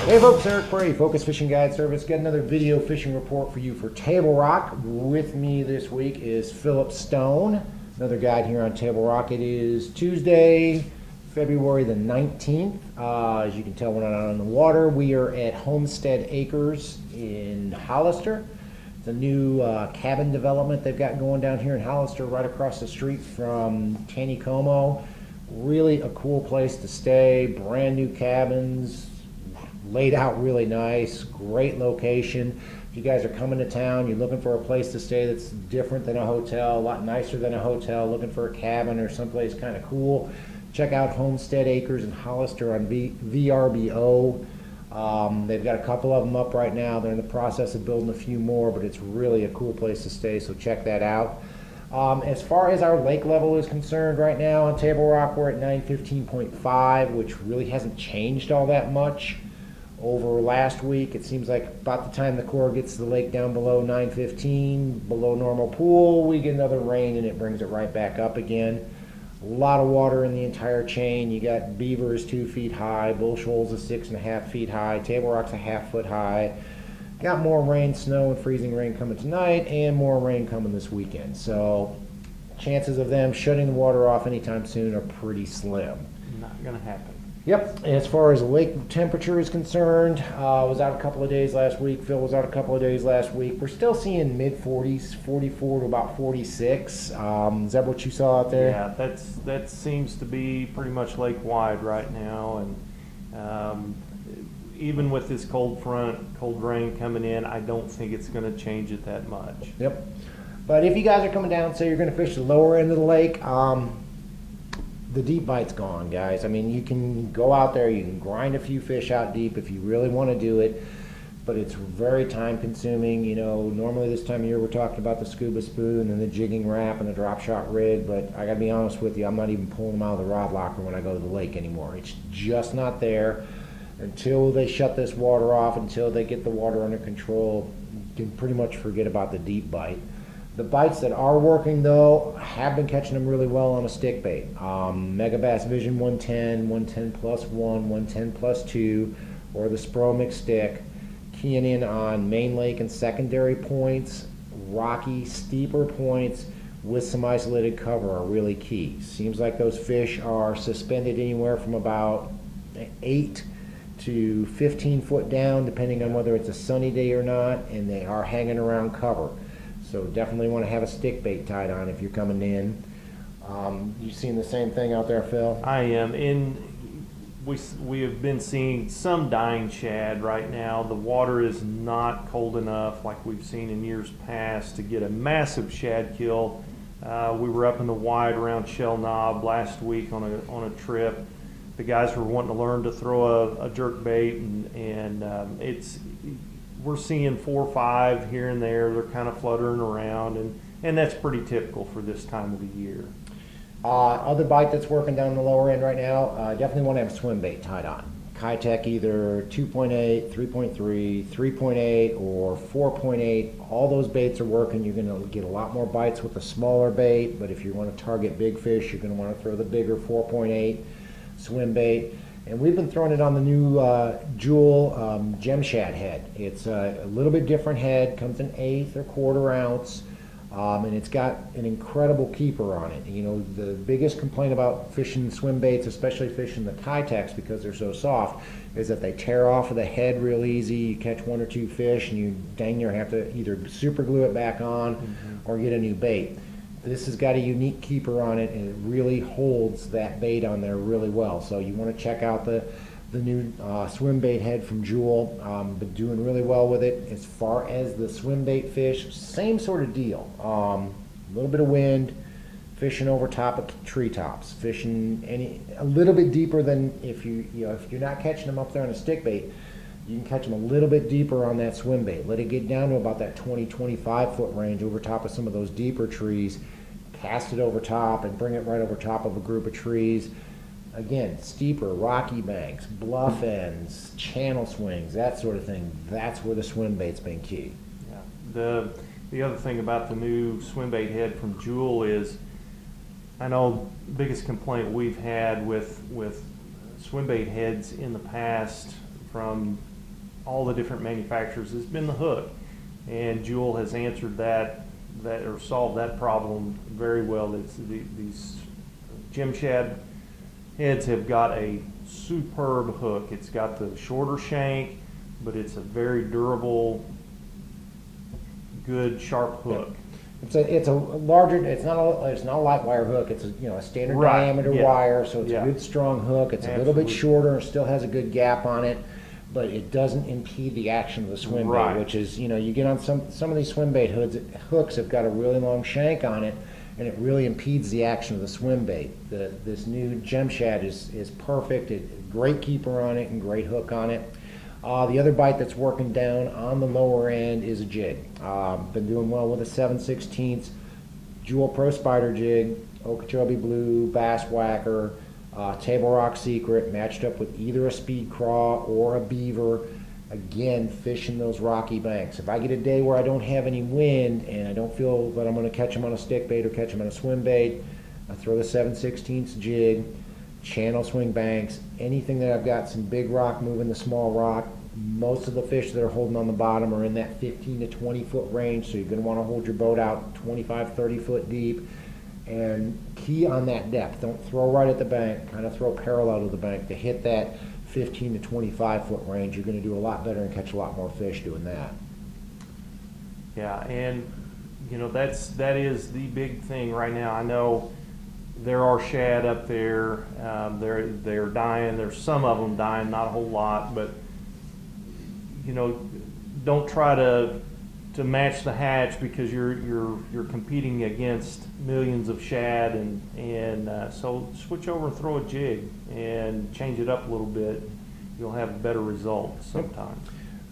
Hey folks, Eric Bray, Focus Fishing Guide Service. Got another video fishing report for you for Table Rock. With me this week is Philip Stone, another guide here on Table Rock. It is Tuesday, February the 19th. As you can tell, we're not out on the water. We are at Homestead Acres in Hollister. It's a new cabin development they've got going down here in Hollister, right across the street from Taneycomo. Really a cool place to stay. Brand new cabins, laid out really nice, great location. If you guys are coming to town, you're looking for a place to stay that's different than a hotel, a lot nicer than a hotel, looking for a cabin or someplace kind of cool, check out Homestead Acres in Hollister on VRBO. They've got a couple of them up right now. They're in the process of building a few more, but it's really a cool place to stay, so check that out. As far as our lake level is concerned right now on Table Rock, we're at 915.5, which really hasn't changed all that much over last week. It seems like about the time the Corps gets the lake down below 915, below normal pool, we get another rain and it brings it right back up again. A lot of water in the entire chain. You got Beavers 2 feet high, Bull Shoals is 6.5 feet high, Table Rock's a half foot high. Got more rain, snow, and freezing rain coming tonight, and more rain coming this weekend. So chances of them shutting the water off anytime soon are pretty slim. Not gonna happen. Yep, as far as lake temperature is concerned, I was out a couple of days last week. Phil was out a couple of days last week. We're still seeing mid-40s, 44 to about 46. Is that what you saw out there? Yeah, that seems to be pretty much lake-wide right now, and even with this cold front, cold rain coming in, I don't think it's going to change it that much. Yep. But if you guys are coming down, say you're going to fish the lower end of the lake, the deep bite's gone, guys. I mean, you can go out there, you can grind a few fish out deep if you really want to do it, but it's very time consuming. You know, normally this time of year we're talking about the scuba spoon and the jigging wrap and the drop shot rig, but I gotta be honest with you, I'm not even pulling them out of the rod locker when I go to the lake anymore. It's just not there. Until they shut this water off, until they get the water under control, you can pretty much forget about the deep bite. The bites that are working, though, have been catching them really well on a stick bait. Megabass Vision 110, 110 plus 1, 110 plus 2, or the Spro mixed stick. Keying in on main lake and secondary points, rocky, steeper points with some isolated cover are really key. Seems like those fish are suspended anywhere from about 8 to 15 foot down, depending on whether it's a sunny day or not, and they are hanging around cover. So definitely want to have a stick bait tied on if you're coming in. You seen the same thing out there, Phil? I am. We have been seeing some dying shad right now. The water is not cold enough like we've seen in years past to get a massive shad kill. We were up in the wide around Shell Knob last week on a trip. The guys were wanting to learn to throw a jerk bait, and we're seeing 4 or 5 here and there. They're kind of fluttering around, and that's pretty typical for this time of the year. Other bite that's working down the lower end right now, definitely want to have a swim bait tied on. Kitech either 2.8, 3.3, 3.8, or 4.8. All those baits are working. You're going to get a lot more bites with a smaller bait, but if you want to target big fish, you're going to want to throw the bigger 4.8 swim bait. And we've been throwing it on the new Jewel Gem Shad head. It's a little bit different head, comes in 1/8 or 1/4 ounce, and it's got an incredible keeper on it. You know, the biggest complaint about fishing swim baits, especially fishing the Kitechs because they're so soft, is that they tear off of the head real easy. You catch 1 or 2 fish and you dang near have to either super glue it back on or get a new bait. This has got a unique keeper on it, and it really holds that bait on there really well. So you want to check out the new swim bait head from Jewel. Been doing really well with it. As far as the swim bait fish, same sort of deal. A little bit of wind, fishing over top of treetops, fishing a little bit deeper than if you're not catching them up there on a stick bait. You can catch them a little bit deeper on that swim bait. Let it get down to about that 20-25 foot range over top of some of those deeper trees. Cast it over top and bring it right over top of a group of trees. Again, steeper, rocky banks, bluff ends, channel swings, that sort of thing. That's where the swim bait's been key. Yeah. The other thing about the new swim bait head from Jewel is, I know the biggest complaint we've had with swim bait heads in the past from all the different manufacturers has been the hook, and Jewel has answered that or solved that problem very well. These gem shad heads have got a superb hook. It's got the shorter shank, but it's a very durable, good, sharp hook. It's a larger. It's not a light wire hook. It's a standard diameter wire, so it's a good strong hook. It's a little bit shorter. It still has a good gap on it, but it doesn't impede the action of the swim bait, which is, you get on some of these swim bait hooks have got a really long shank on it, and it really impedes the action of the swim bait. This new gem shad is perfect. Great keeper on it and great hook on it. The other bite that's working down on the lower end is a jig. Been doing well with a 7/16 Jewel Pro Spider jig, Okeechobee Blue, Bass Whacker, Table Rock Secret, matched up with either a speed craw or a beaver. Again, fishing those rocky banks. If I get a day where I don't have any wind and I don't feel that I'm going to catch them on a stick bait or catch them on a swim bait, I throw the 7/16 jig, channel swing banks, anything that I've got some big rock moving the small rock. Most of the fish that are holding on the bottom are in that 15 to 20 foot range, so you're going to want to hold your boat out 25, 30 foot deep, and key on that depth. Don't throw right at the bank, kind of throw parallel to the bank to hit that 15 to 25 foot range. You're going to do a lot better and catch a lot more fish doing that. Yeah, and that is the big thing right now. I know there are shad up there. They're dying. There's some of them dying, not a whole lot, but don't try to match the hatch, because you're competing against millions of shad, and so switch over and throw a jig and change it up a little bit. You'll have better results sometimes.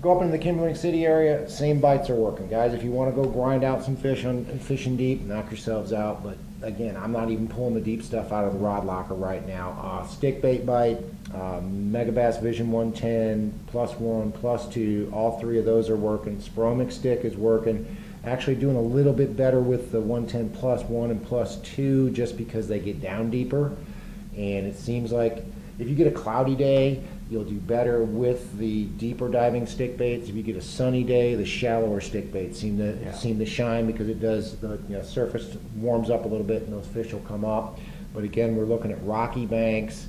Go up into the Kimberling City area, same bites are working, guys. If you want to go grind out some fish on fishing deep, knock yourselves out. But again, I'm not even pulling the deep stuff out of the rod locker right now. Stick bait bite, Megabass Vision 110, +1, +2, all three of those are working. Spromic stick is working. Actually doing a little bit better with the 110 +1 and +2, just because they get down deeper. And it seems like if you get a cloudy day, you'll do better with the deeper diving stick baits. If you get a sunny day, the shallower stick baits seem to shine, because it does the surface warms up a little bit and those fish will come up. But again, we're looking at rocky banks,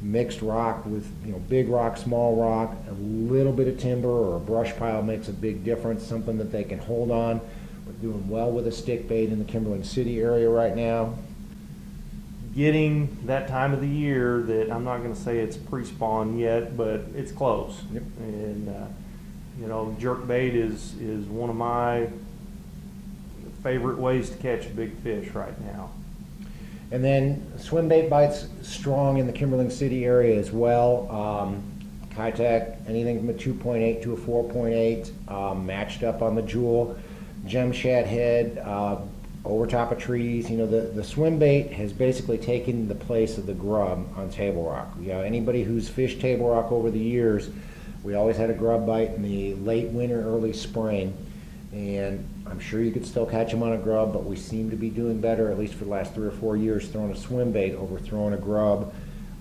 mixed rock with big rock, small rock, a little bit of timber or a brush pile makes a big difference. Something that they can hold on. We're doing well with a stick bait in the Kimberling City area right now. Getting that time of the year that I'm not going to say it's pre-spawn yet, but it's close. Yep. And jerk bait is one of my favorite ways to catch big fish right now. And then swim bait bites strong in the Kimberling City area as well. Kitech, anything from a 2.8 to a 4.8, matched up on the Jewel. Gem shad head, over top of trees. The swim bait has basically taken the place of the grub on Table Rock. Anybody who's fished Table Rock over the years, we always had a grub bite in the late winter, early spring, and I'm sure you could still catch them on a grub, but we seem to be doing better, at least for the last 3 or 4 years, throwing a swim bait over throwing a grub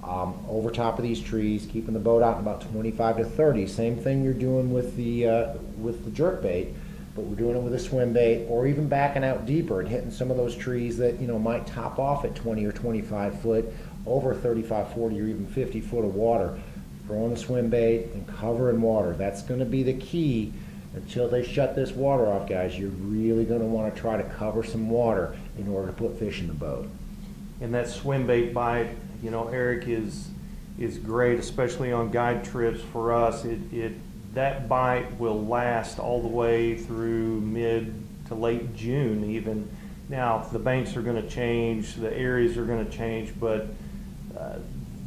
over top of these trees, keeping the boat out in about 25 to 30. Same thing you're doing with the jerk bait, but we're doing it with a swim bait, or even backing out deeper and hitting some of those trees that might top off at 20 or 25 foot, over 35, 40, or even 50 foot of water. Throwing the swim bait and covering water. That's going to be the key. Until they shut this water off, guys, you're really going to want to try to cover some water in order to put fish in the boat. And that swim bait bite, Eric, is great, especially on guide trips for us. That bite will last all the way through mid to late June even. Now, the banks are going to change, the areas are going to change, but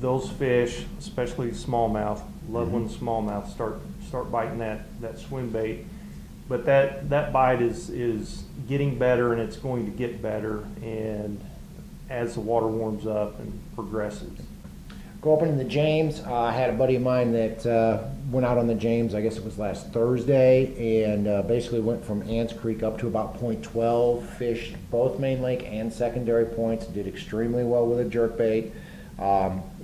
those fish, especially smallmouth, love when the smallmouth start biting that swim bait. But that bite is getting better, and it's going to get better, and as the water warms up and progresses. Go up into the James. I had a buddy of mine that went out on the James, I guess it was last Thursday, and basically went from Ants Creek up to about point 12, fished both main lake and secondary points, did extremely well with a jerkbait,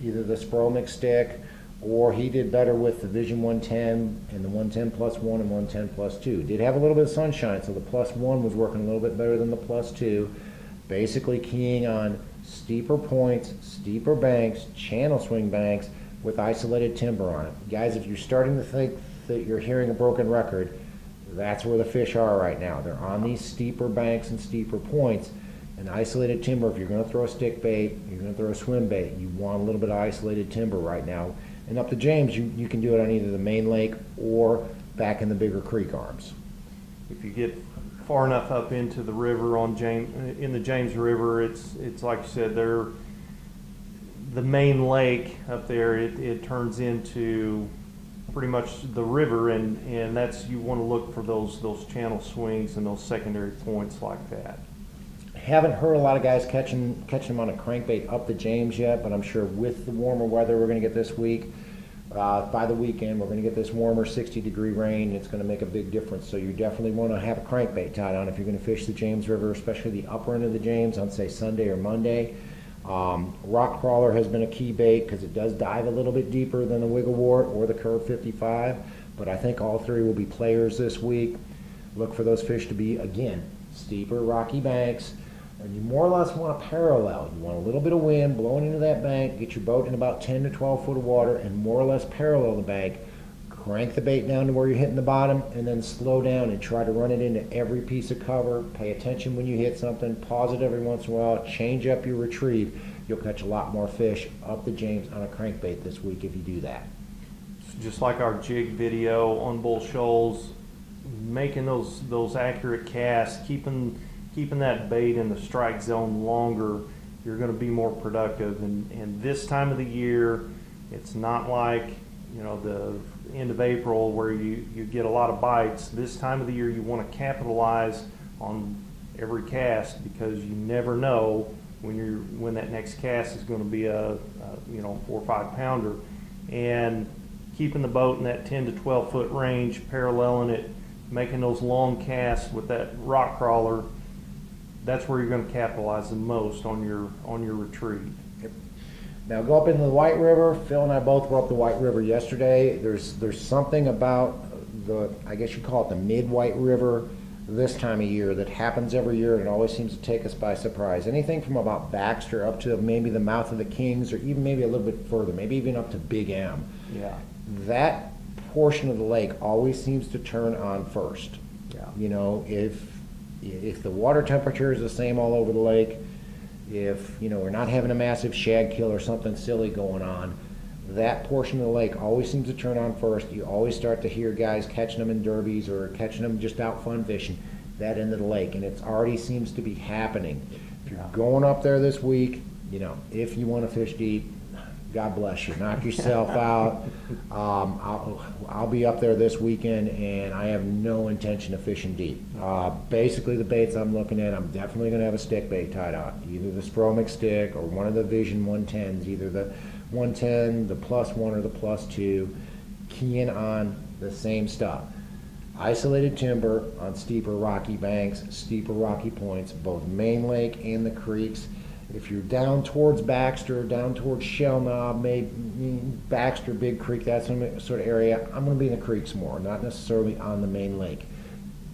either the Spromic stick or he did better with the Vision 110 and the 110 plus 1 and 110 plus 2. Did have a little bit of sunshine, so the plus 1 was working a little bit better than the plus 2. Basically keying on steeper points, steeper banks, channel swing banks with isolated timber on it. Guys, if you're starting to think that you're hearing a broken record, that's where the fish are right now. They're on these steeper banks and steeper points. And isolated timber, if you're going to throw a stick bait, you're going to throw a swim bait, you want a little bit of isolated timber right now. And up the James, you can do it on either the main lake or back in the bigger creek arms. If you get far enough up into the river in the James River, it's like you said, the main lake up there, it turns into pretty much the river, and that's, you want to look for those channel swings and those secondary points like that. Haven't heard a lot of guys catching them on a crankbait up the James yet, but I'm sure with the warmer weather we're going to get this week, by the weekend we're going to get this warmer 60-degree rain. It's going to make a big difference. So you definitely want to have a crankbait tied on if you're going to fish the James River, especially the upper end of the James on, say, Sunday or Monday. Rock crawler has been a key bait because it does dive a little bit deeper than the wiggle wart or the curve 55, but I think all three will be players this week. Look for those fish to be, again, steeper rocky banks, and you more or less want a parallel. You want a little bit of wind blowing into that bank, get your boat in about 10 to 12 foot of water and more or less parallel the bank. Crank the bait down to where you're hitting the bottom and then slow down and try to run it into every piece of cover. Pay attention when you hit something, pause it every once in a while, change up your retrieve. You'll catch a lot more fish up the James on a crankbait this week if you do that. Just like our jig video on Bull Shoals, making those accurate casts, keeping that bait in the strike zone longer, you're going to be more productive. And this time of the year, it's not like, you know, the end of April where you get a lot of bites. This time of the year, you want to capitalize on every cast because you never know when that next cast is going to be a 4 or 5 pounder. And keeping the boat in that 10 to 12 foot range, paralleling it, making those long casts with that rock crawler, that's where you're going to capitalize the most on your retrieve. Yep. Now go up into the White River. Phil and I both were up the White River yesterday. There's something about I guess you call it the mid-White River this time of year that happens every year, and it always seems to take us by surprise. Anything from about Baxter up to maybe the mouth of the Kings, or even maybe a little bit further, maybe even up to Big M. Yeah. That portion of the lake always seems to turn on first. Yeah. You know, if the water temperature is the same all over the lake, if we're not having a massive shad kill or something silly going on, that portion of the lake always seems to turn on first. You always start to hear guys catching them in derbies or catching them just out fun fishing that end of the lake, and it already seems to be happening. If you're going up there this week, if you want to fish deep, God bless you. Knock yourself out. I'll be up there this weekend, and I have no intention of fishing deep. Basically, the baits I'm looking at, I'm definitely going to have a stick bait tied on, either the Spromic stick or one of the Vision 110s, either the 110, the +1, or the +2, keying on the same stuff. Isolated timber on steeper rocky banks, steeper rocky points, both main lake and the creeks. If you're down towards Baxter, down towards Shell Knob, maybe Baxter, Big Creek, that sort of area, I'm going to be in the creeks more, not necessarily on the main lake.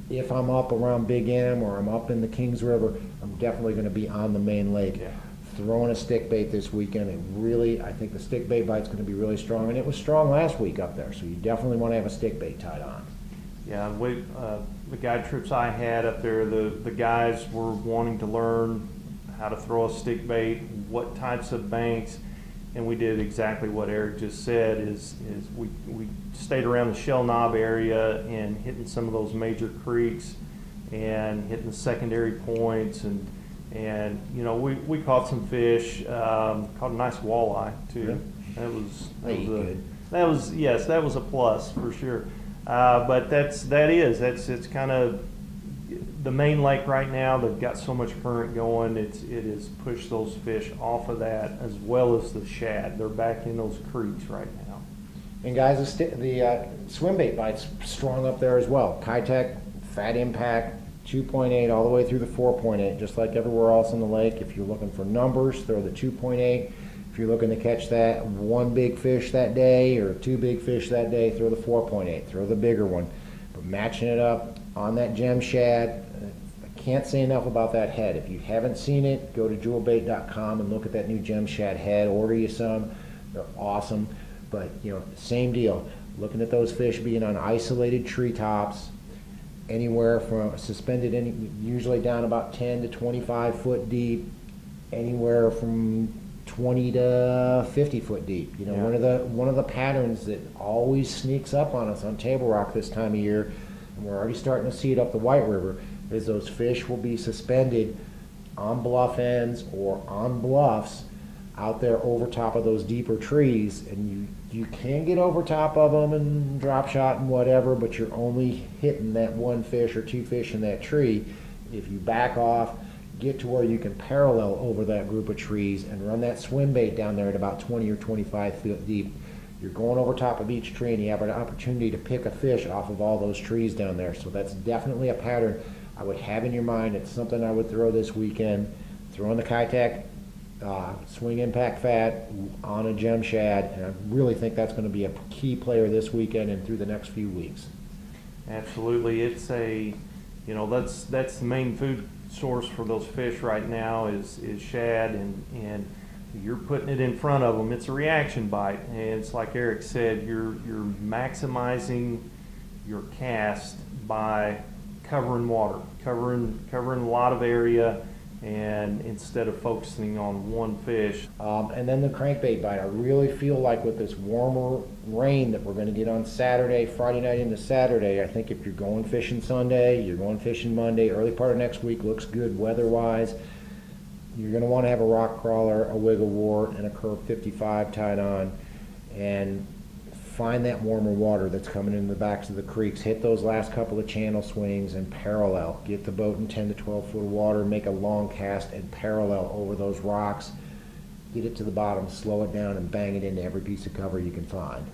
If I'm up around Big M or I'm up in the Kings River, I'm definitely going to be on the main lake. Yeah. Throwing a stick bait this weekend, and really, I think the stick bait bite's going to be really strong, and it was strong last week up there, so you definitely want to have a stick bait tied on. Yeah, the guide trips I had up there, the guys were wanting to learn how to throw a stick bait, what types of banks, and we did exactly what Eric just said. Is we stayed around the Shell Knob area and hitting some of those major creeks and hitting the secondary points, and we caught some fish, caught a nice walleye too. Yeah. That was a plus for sure. But it's kind of the main lake right now. They've got so much current going. It has pushed those fish off of that, as well as the shad. They're back in those creeks right now. And guys, the swim bait bite's strong up there as well. Kitech, Fat Impact, 2.8 all the way through the 4.8, just like everywhere else in the lake. If you're looking for numbers, throw the 2.8. If you're looking to catch that one big fish that day or two big fish that day, throw the 4.8, throw the bigger one. But matching it up on that gem shad, I can't say enough about that head. If you haven't seen it, go to jewelbait.com and look at that new gem shad head. Order you some. They're awesome. But, you know, same deal. Looking at those fish being on isolated treetops, anywhere from suspended, usually down about 10 to 25 foot deep, anywhere from 20 to 50 foot deep. You know, one of the patterns that always sneaks up on us on Table Rock this time of year, and we're already starting to see it up the White River, is those fish will be suspended on bluff ends or on bluffs out there over top of those deeper trees, and you can get over top of them and drop shot and whatever, but you're only hitting that one fish or two fish in that tree. If you back off, get to where you can parallel over that group of trees and run that swim bait down there at about 20 or 25 feet deep, you're going over top of each tree and you have an opportunity to pick a fish off of all those trees down there. So that's definitely a pattern I would have in your mind. It's something I would throw this weekend. Throw in the Kitech swing impact fat on a gem shad, and I really think that's going to be a key player this weekend and through the next few weeks. Absolutely. It's a, you know, that's the main food source for those fish right now is shad, and you're putting it in front of them. It's a reaction bite, and it's like Eric said, you're maximizing your cast by covering water, covering a lot of area, and instead of focusing on one fish. And then the crankbait bite. I really feel like with this warmer rain that we're going to get on Saturday, Friday night into Saturday, I think if you're going fishing Sunday, you're going fishing Monday, early part of next week looks good weather-wise, you're going to want to have a rock crawler, a wiggle wart, and a curve 55 tied on, and find that warmer water that's coming in the backs of the creeks. Hit those last couple of channel swings and parallel. Get the boat in 10 to 12 foot of water, make a long cast and parallel over those rocks. Get it to the bottom, slow it down, and bang it into every piece of cover you can find.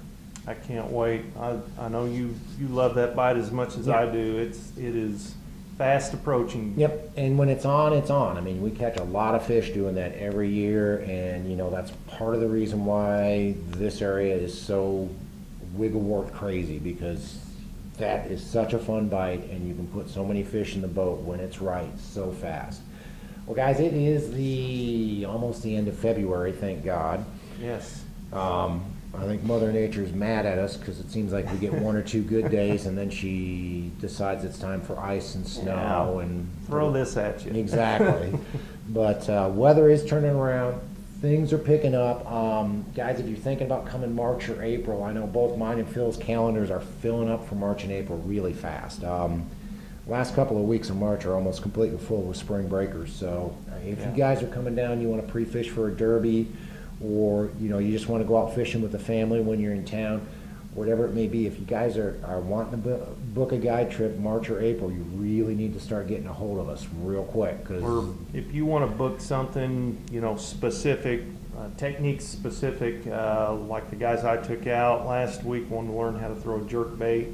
I can't wait. I know you love that bite as much as I do. It is fast approaching. Yep, and when it's on, it's on. I mean, we catch a lot of fish doing that every year, and you know, that's part of the reason why this area is so wiggle wart crazy, because that is such a fun bite, and you can put so many fish in the boat when it's right so fast. Well, guys, it is almost the end of February, thank God. Yes. I think Mother Nature's mad at us because it seems like we get one or two good days, and then she decides it's time for ice and snow and throw this at you. Exactly. But weather is turning around. Things are picking up. Guys, if you're thinking about coming March or April, I know both mine and Phil's calendars are filling up for March and April really fast. Last couple of weeks of March are almost completely full with spring breakers. So if you guys are coming down, you want to pre-fish for a derby, or you know, you just want to go out fishing with the family when you're in town, whatever it may be, if you guys are wanting to book a guide trip March or April, you really need to start getting a hold of us real quick. Or if you want to book something, you know, specific, technique specific, like the guys I took out last week wanted to learn how to throw a jerk bait.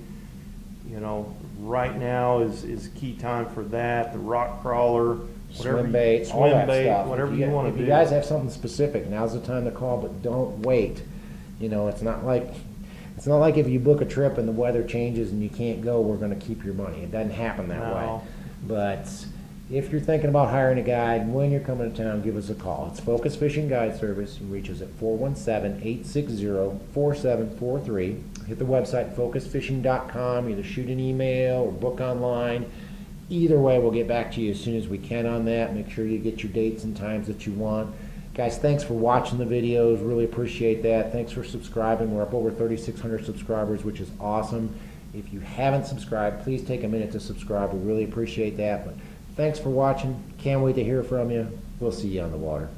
You know, right now is key time for that. The rock crawler, swim bait, all that stuff. Whatever you want to do. If you guys have something specific, now's the time to call, but don't wait. You know, it's not like if you book a trip and the weather changes and you can't go, we're going to keep your money. It doesn't happen that way. But if you're thinking about hiring a guide, when you're coming to town, give us a call. It's Focus Fishing Guide Service. You reach us at 417-860-4743. Hit the website, focusfishing.com. Either shoot an email or book online. Either way, we'll get back to you as soon as we can on that. Make sure you get your dates and times that you want. Guys, thanks for watching the videos. Really appreciate that. Thanks for subscribing. We're up over 3,600 subscribers, which is awesome. If you haven't subscribed, please take a minute to subscribe. We really appreciate that. But thanks for watching. Can't wait to hear from you. We'll see you on the water.